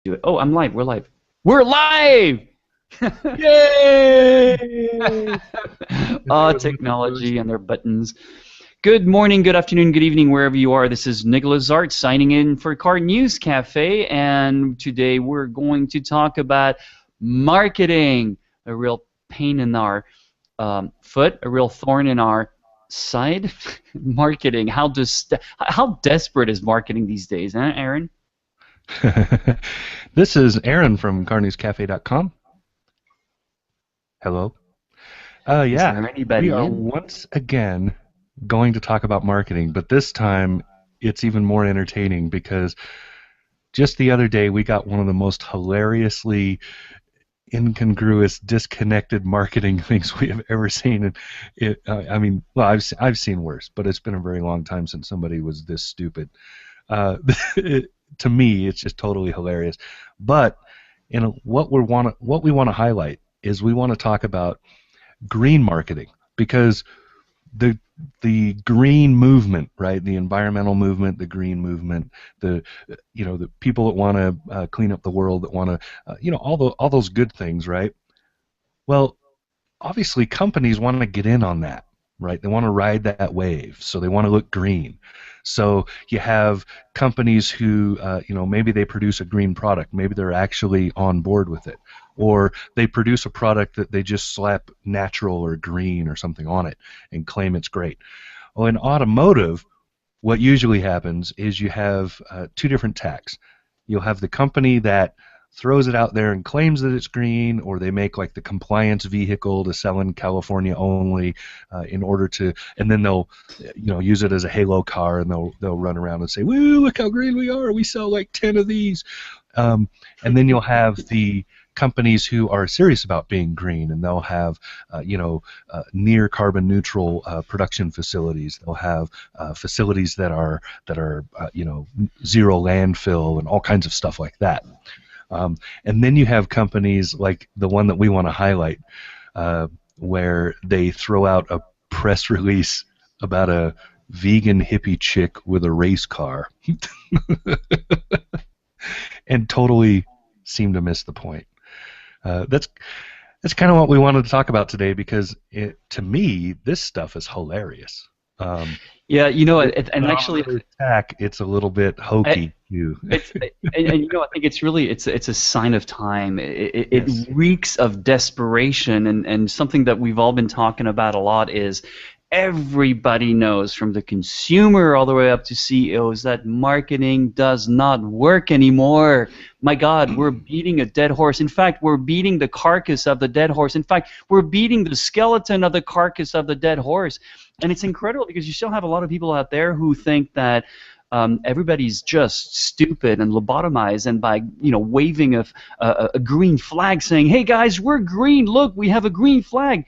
Do it. Oh, I'm live. We're live. We're live! Yay! Technology and their buttons. Good morning, good afternoon, good evening, wherever you are. This is Nicholas Art signing in for Car News Cafe, and today we're going to talk about marketing, a real pain in our foot, a real thorn in our side. Marketing. How desperate is marketing these days, huh, Aaron? This is Aaron from carnewscafe.com. Hello. Is Yeah, there we anybody are in? once again going to talk about marketing, but this time it's even more entertaining because just the other day we got one of the most hilariously incongruous, disconnected marketing things we have ever seen. And I mean, well, I've seen worse, but it's been a very long time since somebody was this stupid. Uh, to me, it's just totally hilarious. But what we want to highlight is we want to talk about green marketing because the the green movement, right? The environmental movement, the green movement, the the people that want to clean up the world, that want to all those good things, right? Well, obviously companies want to get in on that, right? They want to ride that wave, so they want to look green. So you have companies who, maybe they produce a green product, maybe they're actually on board with it, or they produce a product that they just slap natural or green or something on it and claim it's great. Well, in automotive, what usually happens is you have two different tacks. You'll have the company that throws it out there and claims that it's green, or they make like the compliance vehicle to sell in California only, in order to, and then they'll, use it as a halo car, and they'll run around and say, "Woo! Look how green we are! We sell like 10 of these." And then you'll have the companies who are serious about being green, and they'll have, near carbon neutral production facilities. They'll have facilities that are zero landfill and all kinds of stuff like that. And then you have companies like the one that we want to highlight, where they throw out a press release about a vegan hippie chick with a race car and totally seem to miss the point. That's kind of what we wanted to talk about today because to me, this stuff is hilarious. Yeah, and But on actually, another tack, it's a little bit I, hokey too. I think it's really it's a sign of time. It Yes. reeks of desperation, and something that we've all been talking about a lot is everybody knows, from the consumer all the way up to CEOs, that marketing does not work anymore. My God, we're beating a dead horse. In fact, we're beating the carcass of the dead horse. In fact, we're beating the skeleton of the carcass of the dead horse. And it's incredible because you still have a lot of people out there who think that everybody's just stupid and lobotomized, and by waving a green flag saying, "Hey guys, we're green. Look, we have a green flag."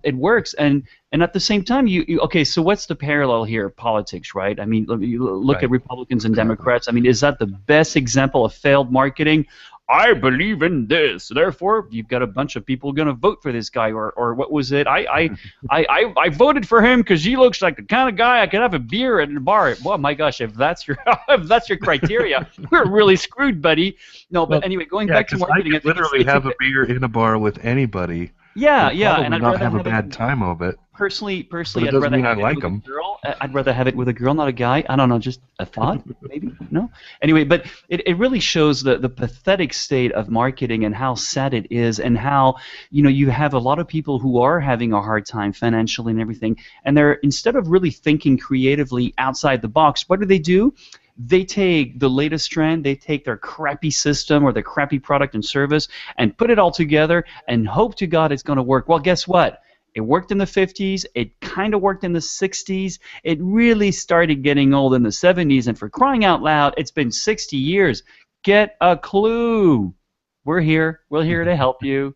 It works, and at the same time, okay. So what's the parallel here? Politics, right? I mean, you look at Right. Republicans and Exactly. Democrats. I mean, is that the best example of failed marketing? I believe in this, therefore you've got a bunch of people going to vote for this guy, or what was it? I voted for him because he looks like the kind of guy I could have a beer at a bar. Well, my gosh, if that's your if that's your criteria, we're really screwed, buddy. No, but Well, anyway, going yeah, back to because I marketing, I could think literally have a beer in a bar with anybody yeah, and yeah, and probably I'd not rather have a have it. bad time of it, Personally, but it I'd doesn't rather mean I have it like with a them. girl. I'd rather have it with a girl, not a guy. I don't know, just a thought, maybe? No? Anyway, but it really shows the pathetic state of marketing and how sad it is, and how, you have a lot of people who are having a hard time financially and everything, and they're, instead of really thinking creatively outside the box, what do? They take the latest trend, they take their crappy system or their crappy product and service and put it all together and hope to God it's going to work. Well, guess what? It worked in the 50s. It kind of worked in the 60s. It really started getting old in the 70s. And for crying out loud, it's been 60 years. Get a clue. We're here. We're here to help you.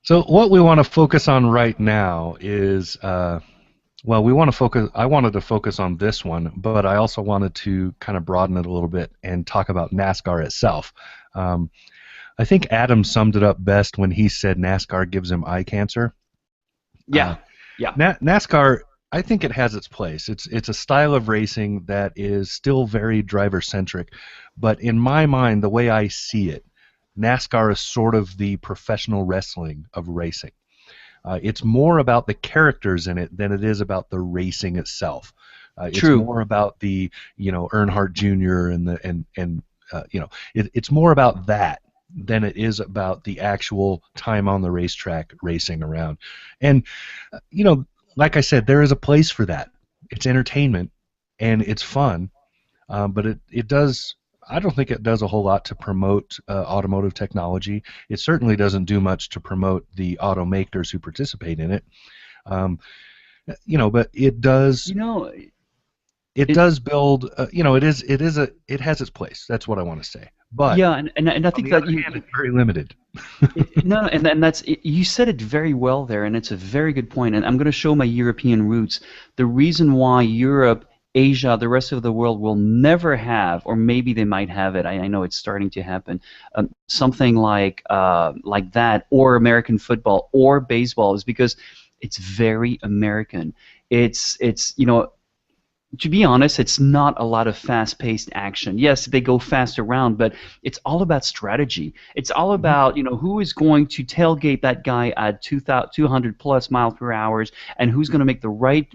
So what we want to focus on right now is, well, we want to focus. I wanted to focus on this one, but I also wanted to kind of broaden it a little bit and talk about NASCAR itself. Um, I think Adam summed it up best when he said NASCAR gives him eye cancer. Uh, Yeah. Yeah. NASCAR I think it has its place. It's a style of racing that is still very driver centric, but in my mind, the way I see it, NASCAR is sort of the professional wrestling of racing. It's more about the characters in it than it is about the racing itself. It's True. more about the Earnhardt Jr. and it's more about that than it is about the actual time on the racetrack racing around. And you know, like I said, there is a place for that. It's entertainment and it's fun, but it does. I don't think it does a whole lot to promote automotive technology. It certainly doesn't do much to promote the automakers who participate in it. Um, but it does. You know, It it. does build. It has its place. That's what I want to say. But Yeah, and I on think the that other hand, it's very limited. no, and that's you said it very well there, and it's a very good point. And I'm going to show my European roots. The reason why Europe, Asia, the rest of the world will never have, or maybe they might have it. I know it's starting to happen. Something like that, or American football, or baseball, is because it's very American. It's to be honest, it's not a lot of fast-paced action. Yes, they go fast around, but it's all about strategy. It's all Mhm. about, who is going to tailgate that guy at 200 plus miles per hour, and who's going to make the right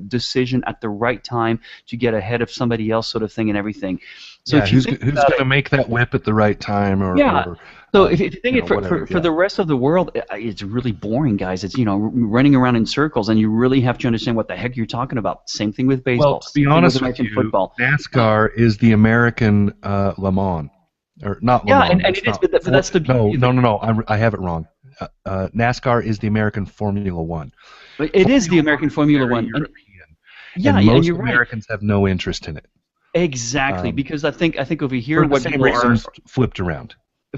decision at the right time to get ahead of somebody else, sort of thing, and everything. So Yeah, if you who's think who's about going it, to make that whip at the right time, or yeah. So if you think it whatever. for Yeah. the rest of the world, it's really boring, guys. It's running around in circles, and you really have to understand what the heck you're talking about. Same thing with Well, baseball. to be Same thing with honest with American you, football. Uh, NASCAR is the American Le Mans, or not Le yeah, Mans. and That's it is, not but that's the no, beauty of no, it. no, no. I have it wrong. NASCAR is the American Formula One. But it is the Formula One American is Formula very One, and European, yeah, and and most you're right. Americans have no interest in it. Exactly, Um, because I think over here for the what same people are. reasons flipped around.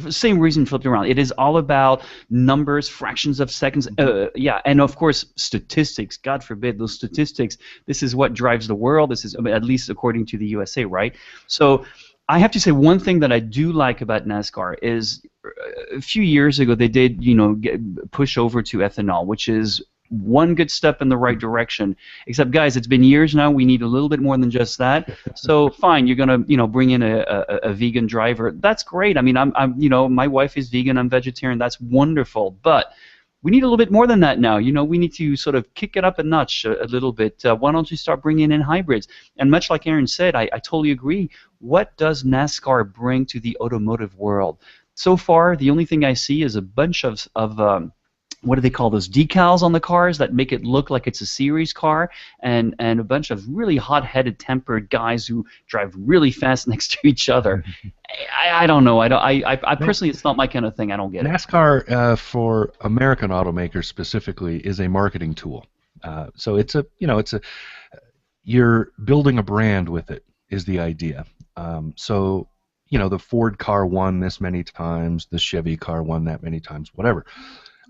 Same reason flipped around. It is all about numbers, fractions of seconds. Mhm. Yeah, and of course statistics. God forbid those statistics. This is what drives the world. This is, I mean, at least according to the USA, right? So I have to say one thing that I do like about NASCAR is a few years ago they did, push over to ethanol, which is one good step in the right direction. Except, guys, it's been years now. We need a little bit more than just that. So fine, you're gonna bring in a vegan driver. That's great. I mean, I'm my wife is vegan. I'm vegetarian. That's wonderful. But we need a little bit more than that now. We need to sort of kick it up a notch a little bit. Why don't you start bringing in hybrids? And much like Aaron said, I totally agree. What does NASCAR bring to the automotive world? So far, the only thing I see is a bunch of what do they call those decals on the cars that make it look like it's a series car, and a bunch of really hot-headed, tempered guys who drive really fast next to each other. I don't know. I don't. I No, personally, it's not my kind of thing. I don't get it. NASCAR for American automakers specifically is a marketing tool. So you're building a brand with it is the idea. So the Ford car won this many times, the Chevy car won that many times, whatever.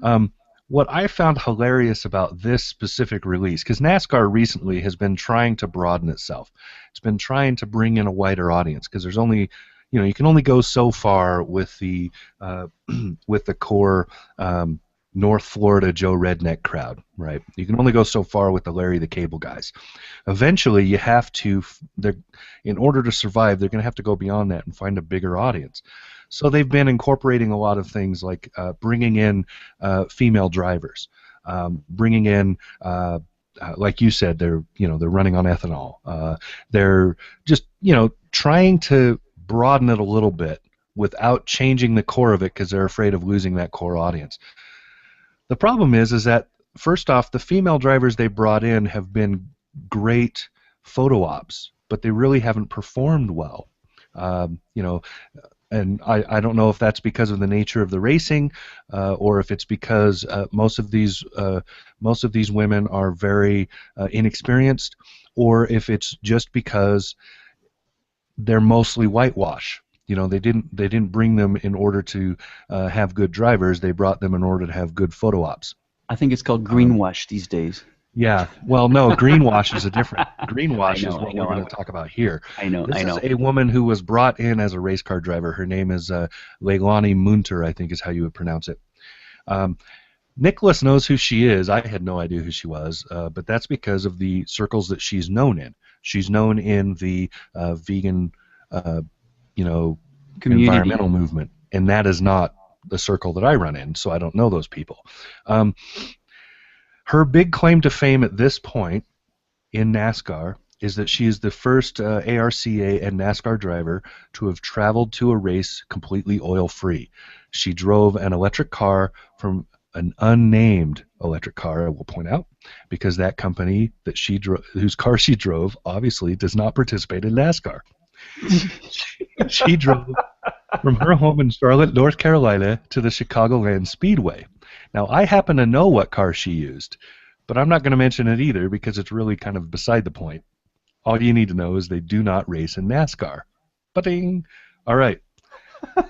Um, what I found hilarious about this specific release, because NASCAR recently has been trying to broaden itself. It's been trying to bring in a wider audience because there's only, you can only go so far with the with the core North Florida Joe Redneck crowd, right? You can only go so far with the Larry the Cable guys. Eventually, you have to, in order to survive, they're going to have to go beyond that and find a bigger audience. So they've been incorporating a lot of things like bringing in female drivers, bringing in, like you said, they're running on ethanol. They're just trying to broaden it a little bit without changing the core of it because they're afraid of losing that core audience. The problem is that first off, the female drivers they brought in have been great photo ops, but they really haven't performed well. Um, you know, and I don't know if that's because of the nature of the racing, or if it's because most of these women are very inexperienced, or if it's just because they're mostly whitewash. They didn't bring them in order to have good drivers. They brought them in order to have good photo ops. I think it's called Um, greenwash these days. yeah, well, no, greenwash is a different. I Greenwash is know, I what we're know, going to talk about here. I know, This I is know. a woman who was brought in as a race car driver. Her name is Leilani Munter, I think is how you would pronounce it. Um, Nicholas knows who she is. I had no idea who she was, but that's because of the circles that she's known in. She's known in the vegan, uh, you know, Community. environmental movement, and that is not the circle that I run in, so I don't know those people. Um, Her big claim to fame at this point in NASCAR is that she is the first ARCA and NASCAR driver to have traveled to a race completely oil-free. She drove an electric car from an unnamed electric car, I will point out, because that company that whose car she drove obviously does not participate in NASCAR. She drove from her home in Charlotte, North Carolina, to the Chicagoland Speedway. Now, I happen to know what car she used, but I'm not going to mention it either because it's really kind of beside the point. All you need to know is they do not race in NASCAR. Ba-ding! All right.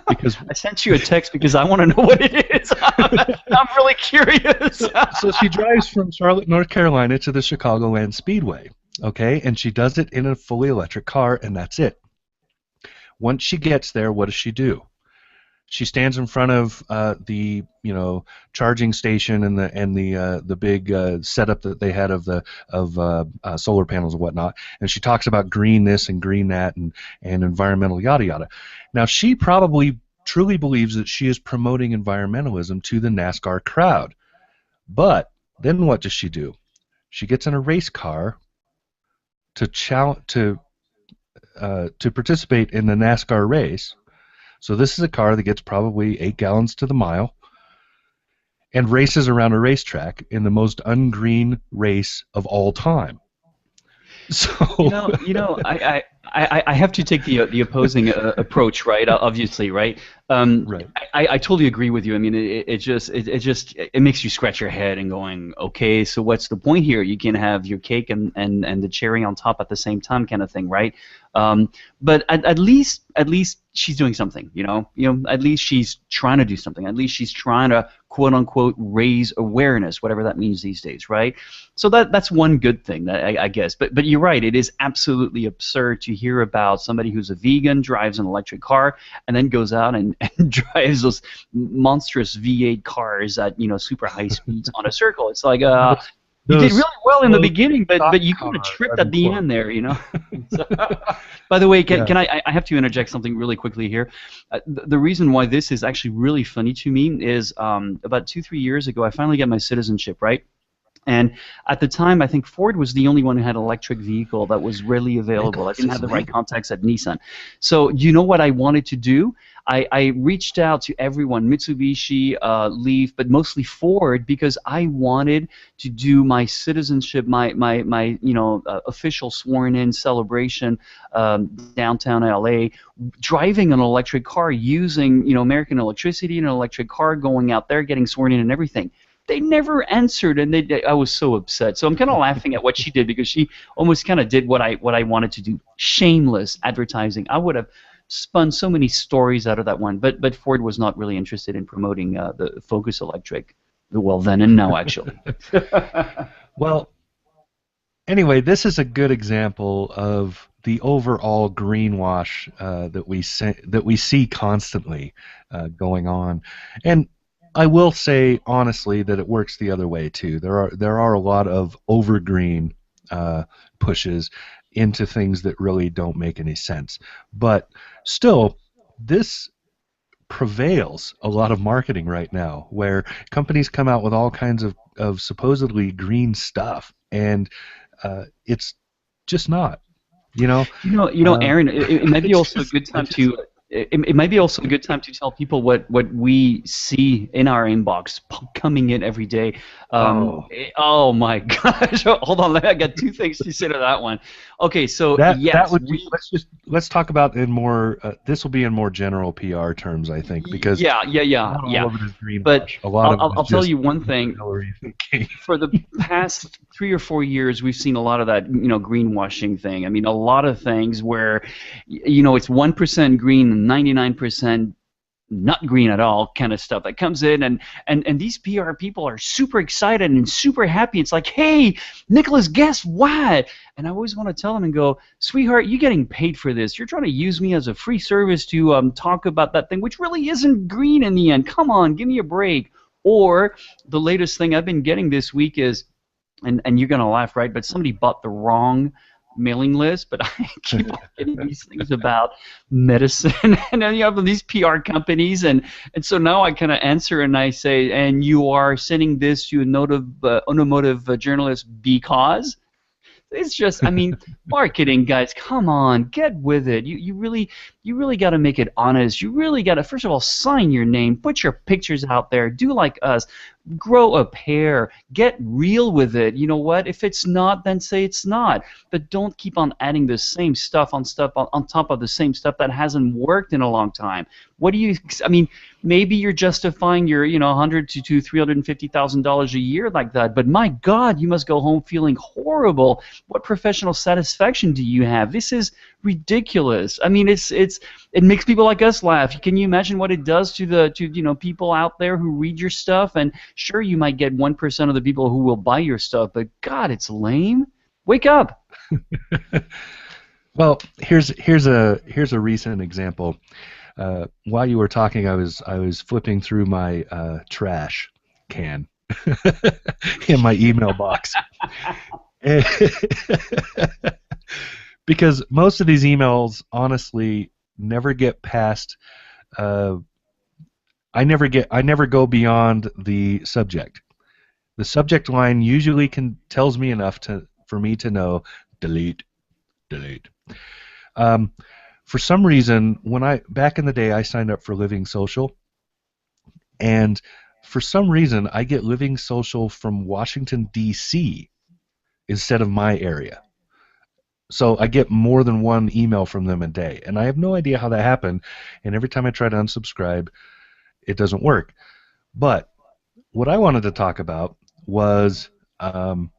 Because I sent you a text because I want to know what it is. I'm really curious. so she drives from Charlotte, North Carolina to the Chicagoland Speedway, okay? And she does it in a fully electric car, and that's it. Once she gets there, what does she do? She stands in front of the charging station and the big setup that they had of solar panels and whatnot, and she talks about green this and green that and environmental yada yada. Now she probably truly believes that she is promoting environmentalism to the NASCAR crowd, but then what does she do? She gets in a race car to participate in the NASCAR race. So this is a car that gets probably 8 gallons to the mile and races around a racetrack in the most ungreen race of all time. So I have to take the opposing approach, right? Obviously, right? Right. I totally agree with you. I mean, it makes you scratch your head and going, okay, so what's the point here? You can have your cake and the cherry on top at the same time, kind of thing, right? But at least she's doing something, at least she's trying to do something. At least she's trying to quote unquote raise awareness, whatever that means these days, right? So that's one good thing, I guess. But you're right. It is absolutely absurd to hear about somebody who's a vegan, drives an electric car, and then goes out and drives those monstrous V8 cars at super high speeds on a circle. It's like you did really well in the beginning, but you kind of tripped at the end there, So, by the way, can I have to interject something really quickly here. The reason why this is actually really funny to me is about 2-3 years ago, I finally got my citizenship, right? And at the time, I think Ford was the only one who had an electric vehicle that was readily available. I didn't have the right contacts at Nissan. So you know what I wanted to do? I reached out to everyone, Mitsubishi, Leaf, but mostly Ford, because I wanted to do my citizenship, my official sworn-in celebration downtown LA, driving an electric car, using American electricity and an electric car, going out there, getting sworn in and everything. They never answered, and I was so upset. So I'm kind of laughing at what she did because she almost kind of did what I wanted to do. Shameless advertising. I would have spun so many stories out of that one, but Ford was not really interested in promoting the Focus Electric. Well, then and now, actually. Well, anyway, this is a good example of the overall greenwash that we see constantly going on, and I will say honestly that it works the other way too. There are a lot of overgreen pushes into things that really don't make any sense. But still, this prevails a lot of marketing right now, where companies come out with all kinds of supposedly green stuff, and it's just not. Aaron, it might be also a good time to. It might be also a good time to tell people what we see in our inbox coming in every day. Oh my gosh! Hold on, I got 2 things to say to that one. Okay, so yes, let's talk about in more. This will be in more general PR terms, I think, because yeah. All of it is green but a lot of I'll tell you one thing. For the past 3 or 4 years, we've seen a lot of that greenwashing thing. I mean, a lot of things where it's 1% green and 99% not green at all kind of stuff that comes in, and these PR people are super excited and super happy. It's like, hey, Nicholas, guess what? And I always want to tell them and go, sweetheart, you're getting paid for this. You're trying to use me as a free service to talk about that thing, which really isn't green in the end. Come on, give me a break. Or the latest thing I've been getting this week is, and you're gonna laugh, right? But somebody bought the wrong mailing list, but I keep on getting these things about medicine, and then you have these PR companies, and so now I kind of answer and I say, and you are sending this to a automotive journalist because. It's just, I mean, marketing guys, come on, get with it. You really got to make it honest. You really got to, first of all, sign your name, put your pictures out there, do like us, grow a pair, get real with it. You know what? If it's not, then say it's not. But don't keep on adding the same stuff on top of the same stuff that hasn't worked in a long time. What do you? I mean, maybe you're justifying your, $100 to $350,000 a year like that. But my God, you must go home feeling horrible. What professional satisfaction do you have? This is ridiculous. I mean, it makes people like us laugh. Can you imagine what it does to people out there who read your stuff? And sure, you might get 1% of the people who will buy your stuff, but God, it's lame. Wake up. Well, here's a recent example. While you were talking, I was flipping through my trash can in my email box. Because most of these emails, honestly, never get past. I never go beyond the subject. The subject line usually tells me enough for me to know delete. For some reason, back in the day, I signed up for Living Social, and for some reason, I get Living Social from Washington D.C. instead of my area. So I get more than one email from them a day, and I have no idea how that happened. And every time I try to unsubscribe, it doesn't work. But what I wanted to talk about was it's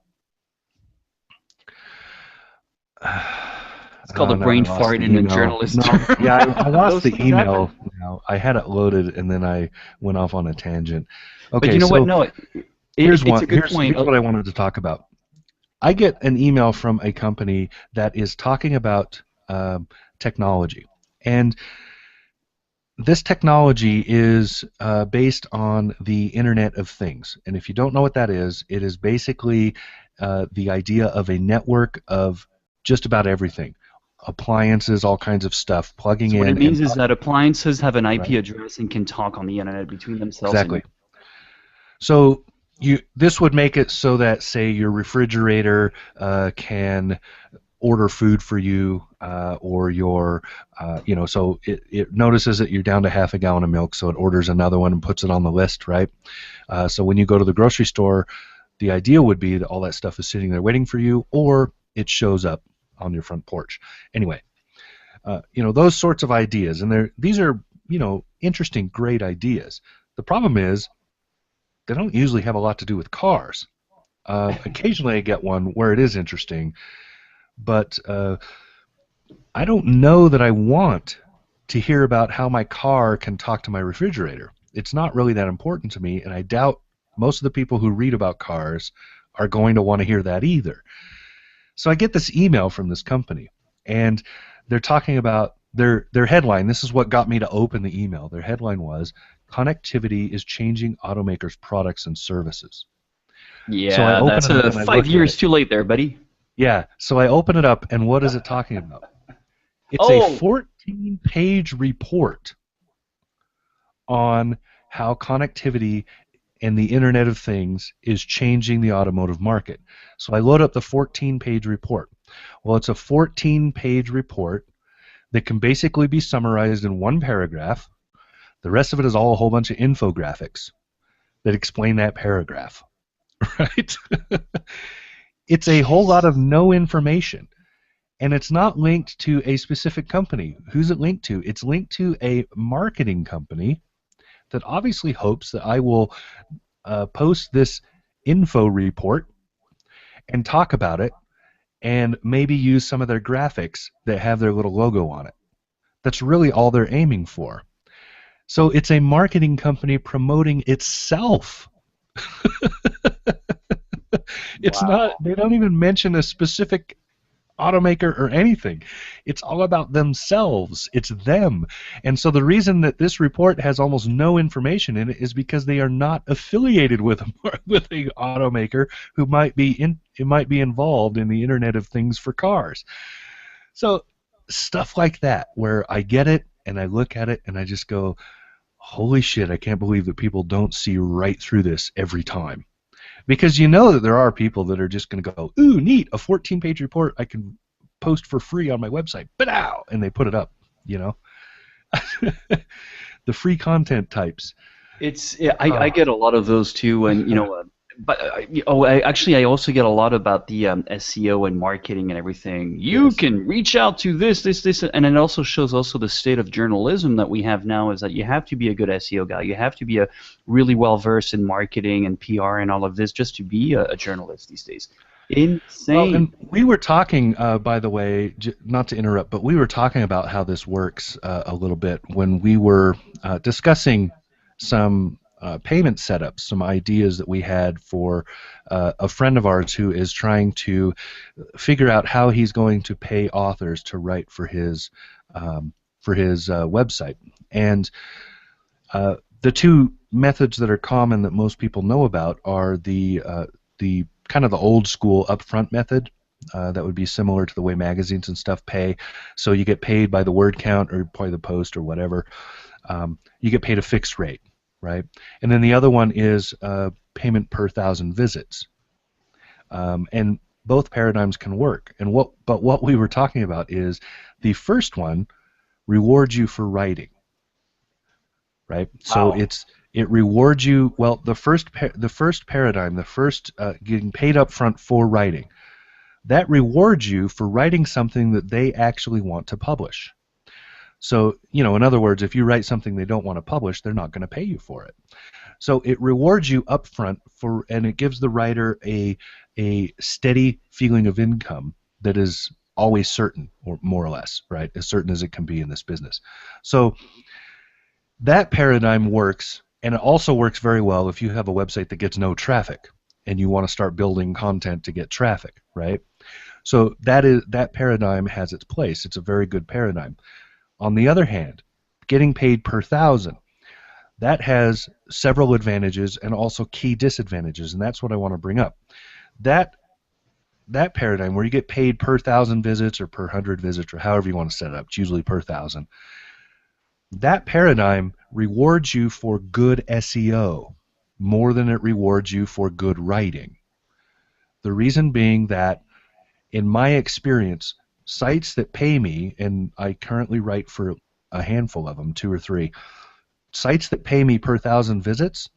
called a brain fart in a journalist. No, yeah, I lost the email now. I had it loaded, and then I went off on a tangent. Okay, but you know what? No, here's a good point. Here's what I wanted to talk about. I get an email from a company that is talking about technology, and this technology is based on the Internet of Things. And if you don't know what that is, it is basically the idea of a network of just about everything. Appliances, all kinds of stuff, plugging in. What it means is that appliances have an IP address and can talk on the Internet between themselves. Exactly. So this would make it so that, say, your refrigerator can order food for you, or your, so it notices that you're down to half a gallon of milk, so it orders another one and puts it on the list, right? So when you go to the grocery store, the idea would be that all that stuff is sitting there waiting for you, or it shows up on your front porch. Anyway, those sorts of ideas, and these are, interesting, great ideas. The problem is they don't usually have a lot to do with cars. Occasionally I get one where it is interesting, but I don't know that I want to hear about how my car can talk to my refrigerator. It's not really that important to me, and I doubt most of the people who read about cars are going to want to hear that either. So I get this email from this company, and they're talking about their headline. This is what got me to open the email. Their headline was, "Connectivity is changing automakers' products and services." Yeah, so that's 5 years too late there, buddy. Yeah, so I open it up, and what is it talking about? It's a 14-page report on how connectivity and the Internet of Things is changing the automotive market. So I load up the 14-page report. Well, it's a 14-page report that can basically be summarized in one paragraph. The rest of it is all a whole bunch of infographics that explain that paragraph, right? It's a whole lot of no information, and it's not linked to a specific company. Who's it linked to? It's linked to a marketing company that obviously hopes that I will post this info report and talk about it, and maybe use some of their graphics that have their little logo on it. That's really all they're aiming for. So it's a marketing company promoting itself. It's not. They don't even mention a specific automaker or anything. It's all about themselves. It's them. And so the reason that this report has almost no information in it is because they are not affiliated with with a automaker who might be involved in the Internet of Things for cars. So stuff like that, where I get it and I look at it and I just go, holy shit, I can't believe that people don't see right through this every time. Because you know that there are people that are just going to go, ooh, neat, a 14-page report I can post for free on my website. But and they put it up, you know. The free content types. It's yeah, I get a lot of those too, and but actually I also get a lot about the SEO and marketing and everything. You Yes. can reach out to this, and it also shows also the state of journalism that we have now is that you have to be a good SEO guy. You have to be a really well versed in marketing and PR and all of this just to be a journalist these days. Well, Insane. and we were talking, by the way, not to interrupt, but we were talking about how this works a little bit when we were discussing some payment setups, some ideas that we had for a friend of ours who is trying to figure out how he's going to pay authors to write for his website. And the two methods that are common that most people know about are the kind of the old school upfront method. That would be similar to the way magazines and stuff pay. So you get paid by the word count or by the post or whatever. You get paid a fixed rate, right? And then the other one is payment per 1,000 visits. And both paradigms can work. But what we were talking about is the first one rewards you for writing, right? So Wow. it rewards you. Well, the first paradigm, the first getting paid up front for writing, that rewards you for writing something that they actually want to publish. So, in other words, if you write something they don't want to publish, they're not going to pay you for it. So it rewards you up front and it gives the writer a steady feeling of income that is always certain, or more or less, right? As certain as it can be in this business. So that paradigm works, and it also works very well if you have a website that gets no traffic and you want to start building content to get traffic, right? So that paradigm has its place. It's a very good paradigm. On the other hand, getting paid per 1,000, that has several advantages and also key disadvantages, and that's what I want to bring up. That paradigm where you get paid per 1,000 visits or per 100 visits or however you want to set it up, it's usually per 1,000. That paradigm rewards you for good SEO more than it rewards you for good writing. The reason being that, in my experience, sites that pay me, and I currently write for a handful of them, 2 or 3, sites that pay me per 1,000 visits,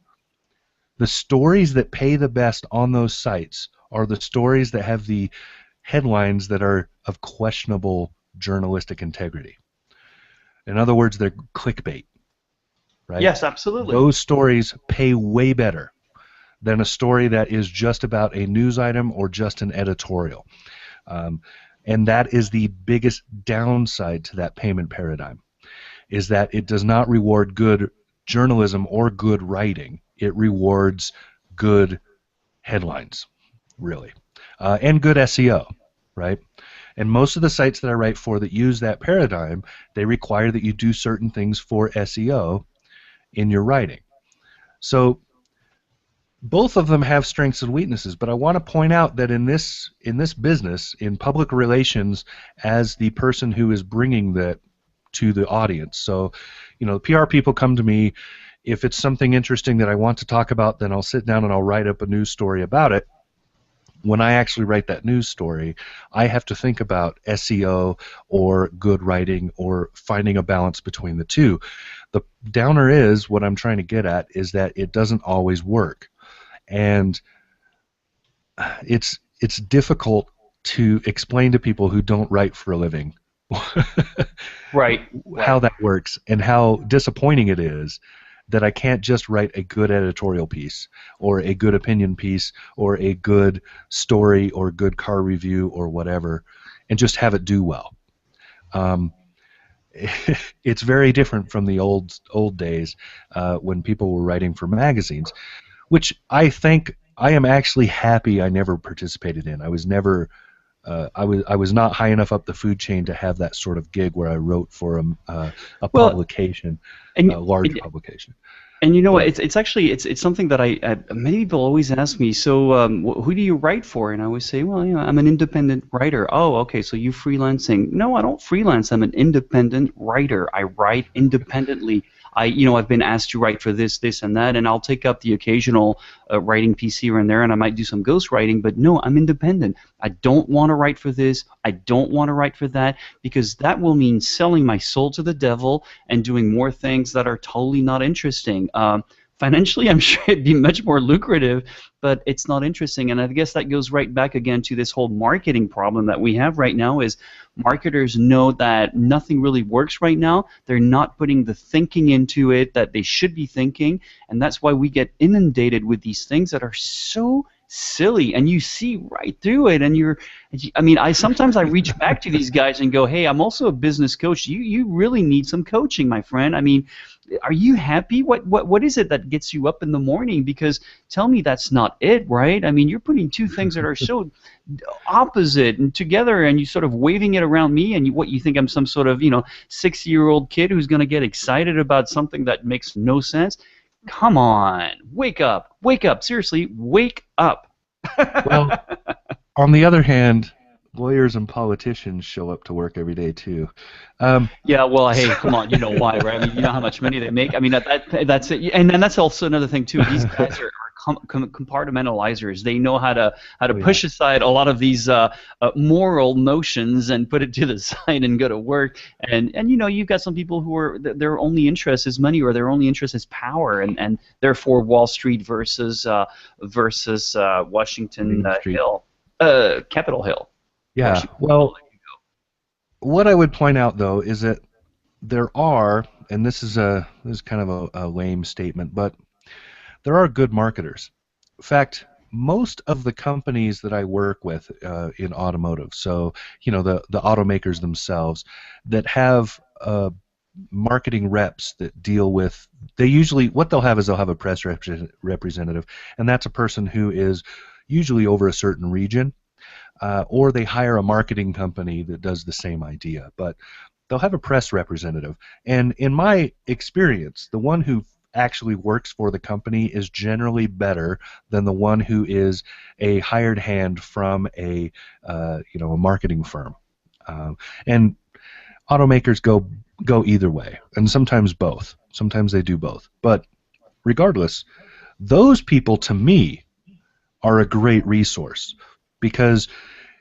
the stories that pay the best on those sites are the stories that have the headlines that are of questionable journalistic integrity. In other words, they're clickbait, right? Yes, absolutely. Those stories pay way better than a story that is just about a news item or just an editorial. And that is the biggest downside to that payment paradigm, is that it does not reward good journalism or good writing. It rewards good headlines, really, and good SEO, right? And most of the sites that I write for that use that paradigm, they require that you do certain things for SEO in your writing. So both of them have strengths and weaknesses, but I want to point out that in this business, in public relations, as the person who is bringing that to the audience. So, the PR people come to me. If it's something interesting that I want to talk about, then I'll sit down and I'll write up a news story about it. When I actually write that news story, I have to think about SEO or good writing or finding a balance between the two. The downer is, what I'm trying to get at, is that it doesn't always work. And it's difficult to explain to people who don't write for a living Right. how Right. that works and how disappointing it is that I can't just write a good editorial piece or a good opinion piece or a good story or good car review or whatever and just have it do well. Um, it's very different from the old days when people were writing for magazines, which I think I am actually happy I never participated in. I was never I was not high enough up the food chain to have that sort of gig where I wrote for a Well, publication, and a large and publication. And you know what? But It's actually it's something that I many people always ask me. So who do you write for? And I always say, well, I'm an independent writer. Oh, okay. So you freelancing? No, I don't freelance. I'm an independent writer. I write independently. I've been asked to write for this, and that, and I'll take up the occasional writing piece here and there, and I might do some ghost writing. But no, I'm independent. I don't want to write for this. I don't want to write for that because that will mean selling my soul to the devil and doing more things that are totally not interesting. Financially, I'm sure it'd be much more lucrative, but it's not interesting. And I guess that goes right back again to this whole marketing problem that we have right now is marketers know that nothing really works right now. They're not putting the thinking into it that they should be thinking, and that's why we get inundated with these things that are so silly, and you see right through it, and I sometimes I reach back to these guys and go, hey, I'm also a business coach. You really need some coaching, my friend. I mean, are you happy? What is it that gets you up in the morning? Because tell me that's not it, right? I mean, you're putting two things that are so opposite and together, and you sort of waving it around me, and you think I'm some sort of 6-year-old kid who's going to get excited about something that makes no sense. Come on, wake up, seriously, wake up. well, on the other hand, lawyers and politicians show up to work every day too. Um, Yeah, well, hey, come on, you know why, right? I mean, you know how much money they make. I mean, that's it, and then that's also another thing too. These guys are compartmentalizers. They know how to oh yeah, push aside a lot of these moral notions and put it to the side and go to work. And you've got some people who are their only interest is money or their only interest is power, and therefore Wall Street versus Washington Main Street. Hill, Capitol Hill, Yeah. Washington. Well, what I would point out though is that there are, and this is kind of a lame statement, but there are good marketers. In fact, most of the companies that I work with in automotive, so the automakers themselves, that have marketing reps that deal with, they usually what they'll have is they'll have a press representative, and that's a person who is usually over a certain region, or they hire a marketing company that does the same idea, but they'll have a press representative. And in my experience, the one who actually works for the company is generally better than the one who is a hired hand from a marketing firm. And automakers go either way, and sometimes both. Sometimes they do both. But regardless, those people to me are a great resource because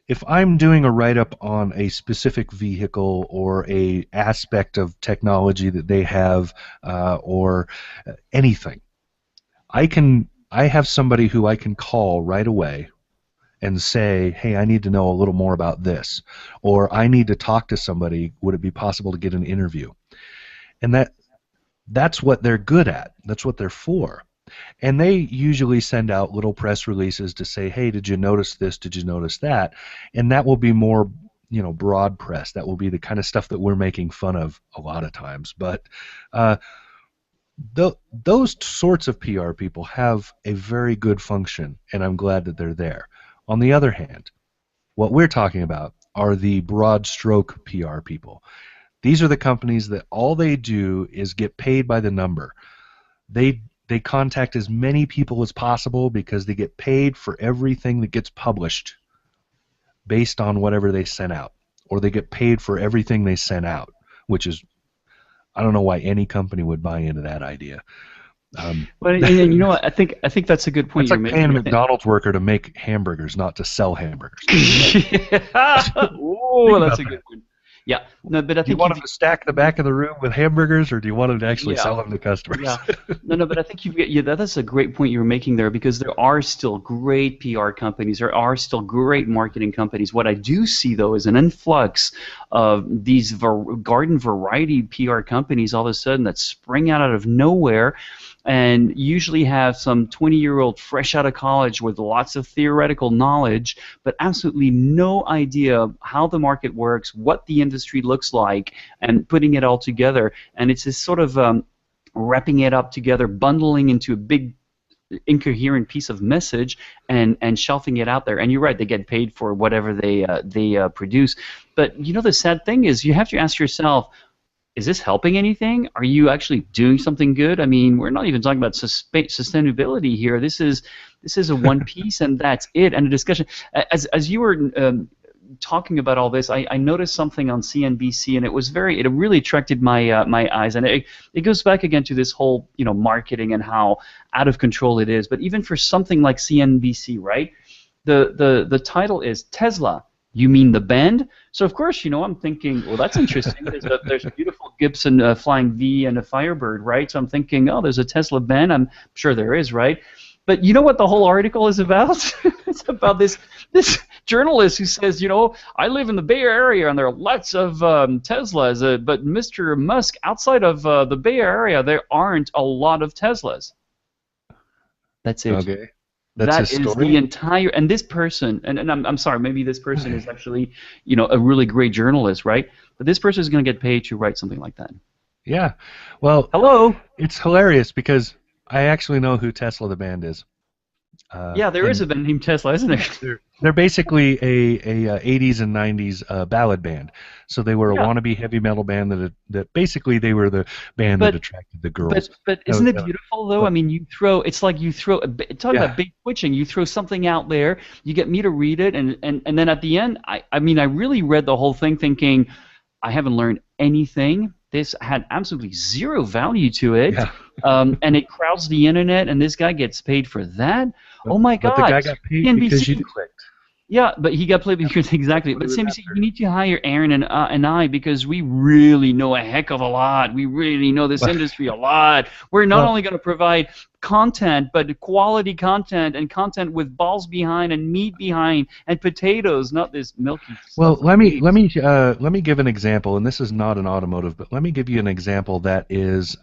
if I'm doing a write-up on a specific vehicle or a aspect of technology that they have, or anything, I have somebody who I can call right away and say, hey, I need to know a little more about this, or I need to talk to somebody. Would it be possible to get an interview? And that's what they're good at. That's what they're for. And they usually send out little press releases to say, hey, did you notice this? Did you notice that? And that will be more, broad press. That will be the kind of stuff that we're making fun of a lot of times. But uh, those sorts of PR people have a very good function, and I'm glad that they're there. On the other hand, what we're talking about are the broad stroke PR people. These are the companies that all they do is get paid by the number. They contact as many people as possible because they get paid for everything that gets published based on whatever they sent out, or they get paid for everything they sent out, which is, I don't know why any company would buy into that idea. Well, and you know what? I think that's a good point That's you're like paying a making. I think. McDonald's worker to make hamburgers, not to sell hamburgers. Oh, Think that's about a that. good one. Yeah, no, but I Do you think want them to stack the back of the room with hamburgers, or do you want them to actually yeah, sell them to customers? yeah, no, but I think that's a great point you're making there because there are still great PR companies, there are still great marketing companies. What I do see though is an influx of these garden variety PR companies all of a sudden that spring out of nowhere and usually have some 20-year-old fresh out of college with lots of theoretical knowledge, but absolutely no idea how the market works, what the industry looks like, and putting it all together. And it's this sort of wrapping it up together, bundling into a big incoherent piece of message and shelving it out there. And you're right, they get paid for whatever they produce. But the sad thing is, you have to ask yourself, is this helping anything? Are you actually doing something good? I mean, we're not even talking about sustainability here. This is a one piece, and that's it. And a discussion. As you were talking about all this, I noticed something on CNBC, and it really attracted my eyes. And it goes back again to this whole marketing and how out of control it is. But even for something like CNBC, right? The title is Tesla. You mean the band? So of course, I'm thinking, well, that's interesting. There's a beautiful Gibson Flying V and a Firebird, right? So I'm thinking, oh, there's a Tesla band. I'm sure there is, right? But you know what the whole article is about? It's about this journalist who says, I live in the Bay Area and there are lots of Teslas, but Mr. Musk, outside of the Bay Area, there aren't a lot of Teslas. That's it. Okay. That's That is the entire, and this person, and I'm sorry, maybe this person is actually, a really great journalist, right? But this person is going to get paid to write something like that. Yeah. Well, hello. It's hilarious because I actually know who Tesla the band is. Yeah, there is a band named Tesla, isn't there? They're basically a 80s and 90s ballad band. So they were a wannabe heavy metal band that basically they were the band that attracted the girls. But isn't it beautiful though? I mean, talk about bait twitching. You throw something out there, you get me to read it, and then at the end, I really read the whole thing thinking, I haven't learned anything. This had absolutely zero value to it, and it crowds the internet, and this guy gets paid for that. Oh my God! But the guy got paid CNBC, because you clicked. Yeah, but he got paid because exactly. But CNBC, you need to hire Aaron and I because we really know a heck of a lot. We really know this industry a lot. We're not only going to provide content, but quality content and content with balls behind and meat behind and potatoes, not this milky stuff. Well, let me give an example, and this is not an automotive, but let me give you an example that is.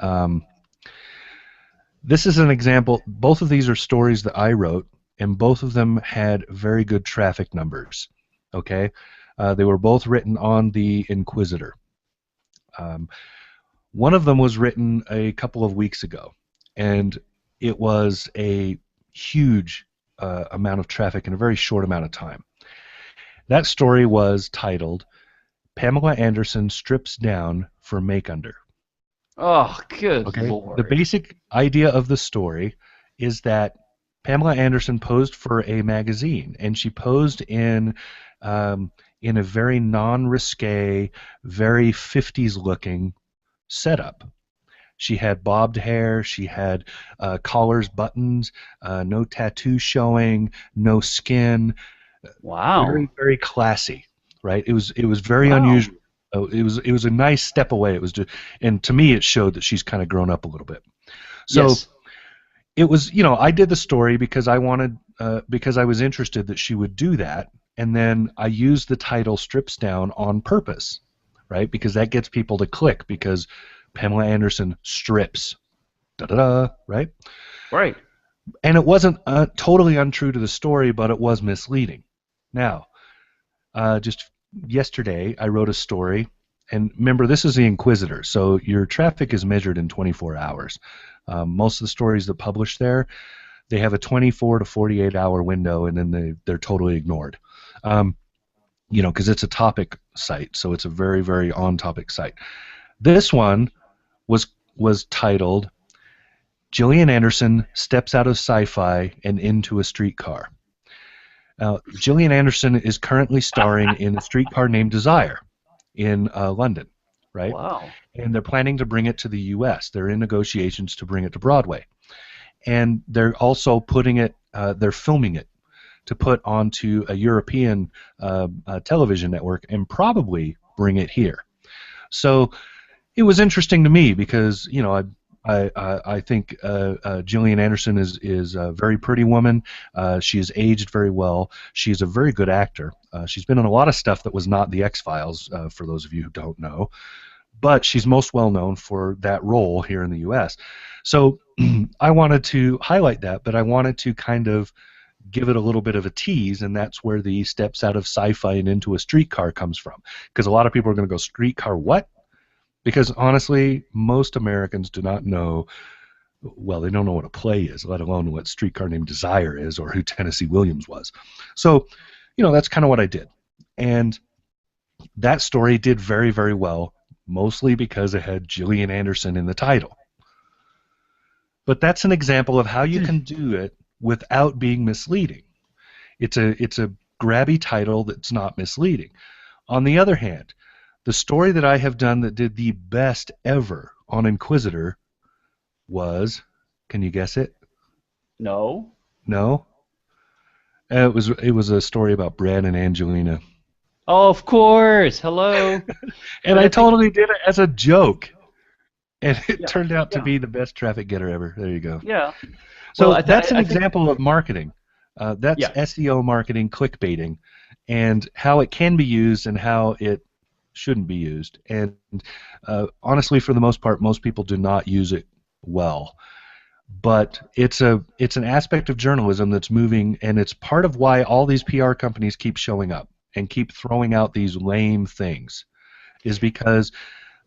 This is an example. Both of these are stories that I wrote, and both of them had very good traffic numbers. Okay, they were both written on the Inquisitor. One of them was written a couple of weeks ago, and it was a huge amount of traffic in a very short amount of time. That story was titled "Pamela Anderson Strips Down for Make Under." Oh, good Lord. The basic idea of the story is that Pamela Anderson posed for a magazine, and she posed in a very non-risque, very 50s-looking setup. She had bobbed hair, she had collars, buttons, no tattoo showing, no skin. Wow. Very, very classy, right? It was very unusual. It was a nice step away. It was just, and to me, it showed that she's kind of grown up a little bit. So it was, I did the story because I wanted, because I was interested that she would do that, and then I used the title "Strips Down" on purpose, right? Because that gets people to click because Pamela Anderson strips, right? Right. And it wasn't totally untrue to the story, but it was misleading. Now, just yesterday, I wrote a story, and remember, this is the Inquisitor, so your traffic is measured in 24 hours. Most of the stories that publish there, they have a 24 to 48 hour window, and then they're totally ignored. Because it's a topic site, so it's a very, very on-topic site. This one was titled "Gillian Anderson Steps Out of Sci-Fi and Into a Streetcar." Now, Gillian Anderson is currently starring in A Streetcar Named Desire in London, right? Wow. And they're planning to bring it to the U.S. They're in negotiations to bring it to Broadway. And they're also they're filming it to put onto a European television network and probably bring it here. So it was interesting to me because, I think Gillian Anderson is a very pretty woman. She has aged very well. She's a very good actor. She's been in a lot of stuff that was not The X-Files, for those of you who don't know. But she's most well known for that role here in the U.S. So I wanted to highlight that, but I wanted to kind of give it a little bit of a tease, and that's where the steps out of sci-fi and into a streetcar comes from. Because a lot of people are going to go, streetcar what? Because honestly, most Americans do not know well, they don't know what a play is, let alone what Streetcar Named Desire is or who Tennessee Williams was. So, that's kind of what I did. And that story did very, very well, mostly because it had Gillian Anderson in the title. But that's an example of how you can do it without being misleading. It's a grabby title that's not misleading. On the other hand, the story that I have done that did the best ever on Inquisitor was, can you guess it? No. No? It was a story about Brad and Angelina. Oh, of course. Hello. And I totally did it as a joke. And it Yeah, turned out to yeah, be the best traffic getter ever. There you go. yeah. Well, So that's an I think example of marketing. That's yeah. SEO marketing, clickbaiting, and how it can be used and how it shouldn't be used. And honestly, for the most part, most people do not use it well. But it's an aspect of journalism that's moving, and it's part of why all these PR companies keep showing up and keep throwing out these lame things, is because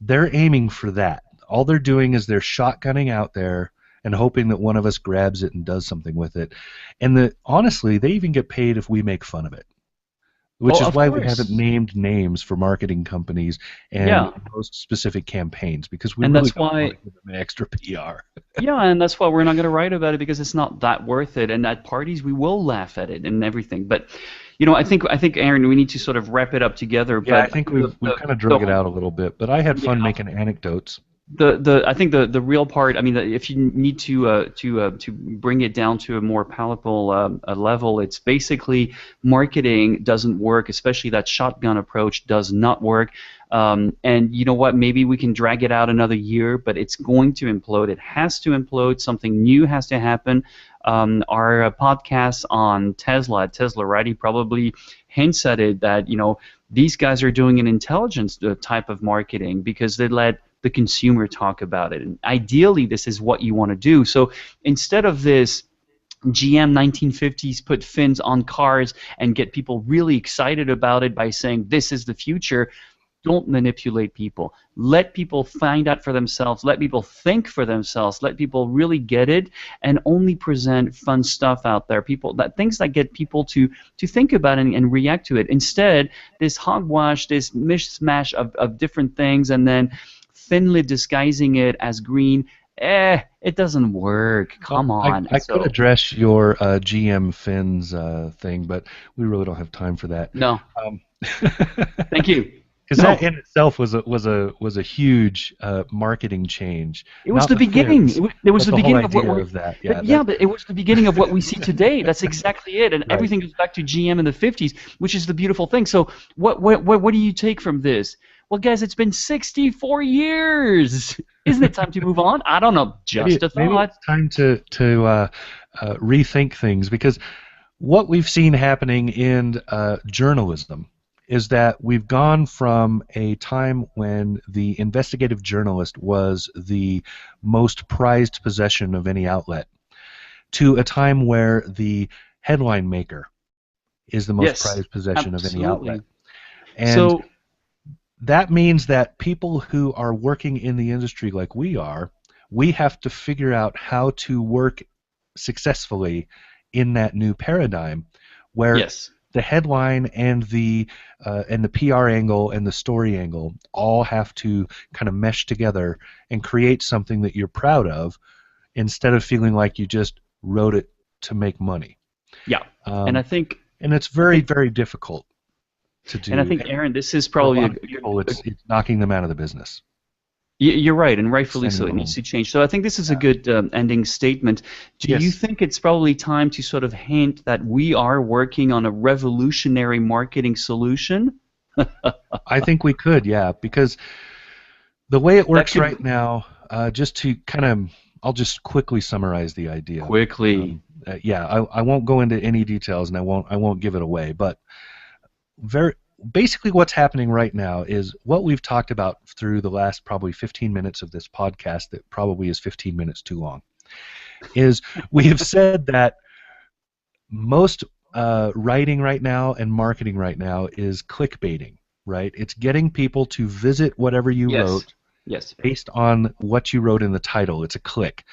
they're aiming for that. All they're doing is they're shotgunning out there and hoping that one of us grabs it and does something with it. And honestly, they even get paid if we make fun of it, which Oh, is of why we haven't course. named names for marketing companies and Yeah. most specific campaigns because we And really that's don't want why to give them extra PR. Yeah, and that's why we're not going to write about it because it's not that worth it. And at parties, we will laugh at it and everything. But, I think Aaron, we need to sort of wrap it up together. Yeah, I But think we've kind of drug it the out a little bit, but I had yeah, fun making anecdotes. I think the real part. I mean, if you need to bring it down to a more palatable level, it's basically marketing doesn't work, especially that shotgun approach does not work. And you know what? Maybe we can drag it out another year, but it's going to implode. It has to implode. Something new has to happen. Our podcast on Tesla, Tesla Righty, probably hints at it that these guys are doing an intelligence type of marketing because they let the consumer talk about it. And ideally, this is what you want to do. So instead of this GM 1950s put fins on cars and get people really excited about it by saying this is the future, don't manipulate people. Let people find out for themselves. Let people think for themselves. Let people really get it, and only present fun stuff out there. Things that get people to think about it and react to it. Instead, this hogwash, this mishmash of different things, and then thinly disguising it as green. It doesn't work. Well, Come I, on. I could So address your GM fins thing, but we really don't have time for that. no, Um, thank you. Because that No. in itself was a huge marketing change. It was Not the the beginning. fins, It was but the the whole beginning of what idea we're. of that. Yeah, But yeah, that but it was the beginning of what we see today. That's exactly it, and right. everything goes back to GM in the '50s, which is the beautiful thing. So what do you take from this? Well, guys, it's been 64 years. Isn't it time to move on? I don't know. Just a Maybe thought. it's time to rethink things because what we've seen happening in journalism is that we've gone from a time when the investigative journalist was the most prized possession of any outlet to a time where the headline maker is the most Yes, prized possession of any outlet. absolutely. And So that means that people who are working in the industry like we are, we have to figure out how to work successfully in that new paradigm where yes. the headline and the PR angle and the story angle all have to kind of mesh together and create something that you're proud of instead of feeling like you just wrote it to make money. Yeah. And Um, I think and it's I very, think very difficult to and I do. think And Aaron, this is for a probably lot of people, it's knocking them out of the business, You're right, and rightfully sending so. them It needs home. to change. So I think this is a good ending statement. Do you Yes, think it's probably time to sort of hint that we are working on a revolutionary marketing solution? I think we could, yeah, because the way it That works could right now, just to kind of, I'll just quickly summarize the idea. quickly. Yeah, I won't go into any details, and I won't give it away. But very basically, what's happening right now is what we've talked about through the last probably 15 minutes of this podcast. That probably is 15 minutes too long. Is we have said that most writing right now and marketing right now is clickbaiting, right? It's getting people to visit whatever you Yes. wrote Yes. based on what you wrote in the title. It's a click.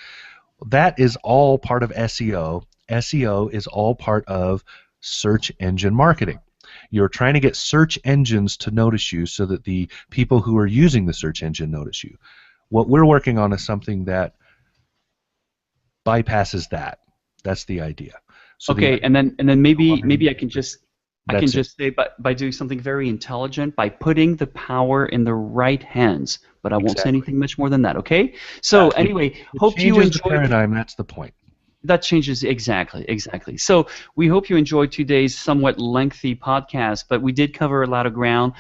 That is all part of SEO. SEO is all part of search engine marketing. You're trying to get search engines to notice you so that the people who are using the search engine notice you. What we're working on is something that bypasses that. That's the idea. So Okay, and then maybe I can that's it. just say by doing something very intelligent, by putting the power in the right hands. But I won't say Exactly. anything much more than that. Okay. Yeah, So anyway, it hope you changes the enjoyed. paradigm. That's the point. That changes exactly. So we hope you enjoyed today's somewhat lengthy podcast, but we did cover a lot of ground.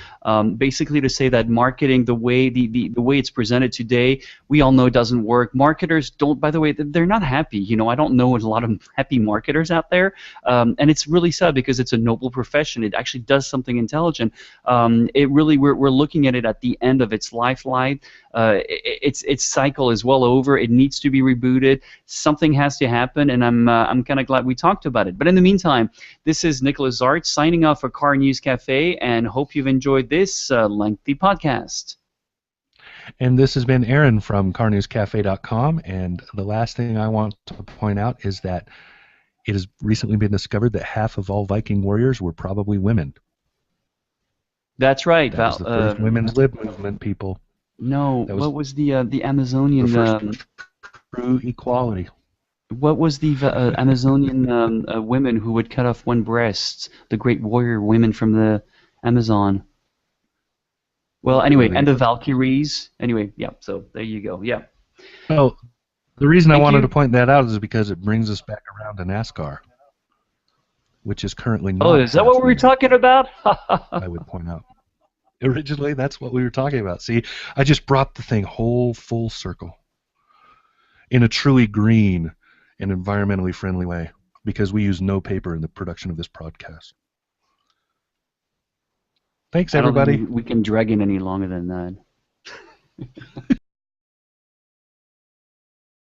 Basically, to say that marketing, the way it's presented today, we all know it doesn't work. Marketers don't. By the way, they're not happy. You know, I don't know a lot of happy marketers out there, and it's really sad because it's a noble profession. It actually does something intelligent. It really we're looking at it at the end of its lifeline. Its cycle is well over. It needs to be rebooted. Something has to happen, and I'm kind of glad we talked about it. But in the meantime, this is Nicholas Art signing off for Car News Cafe, and hope you've enjoyed this lengthy podcast. And this has been Aaron from carnewscafe.com. And the last thing I want to point out is that it has recently been discovered that half of all Viking warriors were probably women. That's right, That was Val. the first women's lib movement, people. No, That was what was the the Amazonian? first true equality. What was the Amazonian women who would cut off one breast? The great warrior women from the Amazon. Well, anyway, and Really. the Valkyries. Anyway, yeah. So there you go. Yeah. Well, the reason I Thank wanted to you. point that out is because it brings us back around to NASCAR, which is currently Oh, not is that what half we were women, talking about? I would point out. Originally, that's what we were talking about. See, I just brought the thing whole full circle in a truly green and environmentally friendly way because we use no paper in the production of this podcast. Thanks, I don't think everybody. we can drag it any longer than that.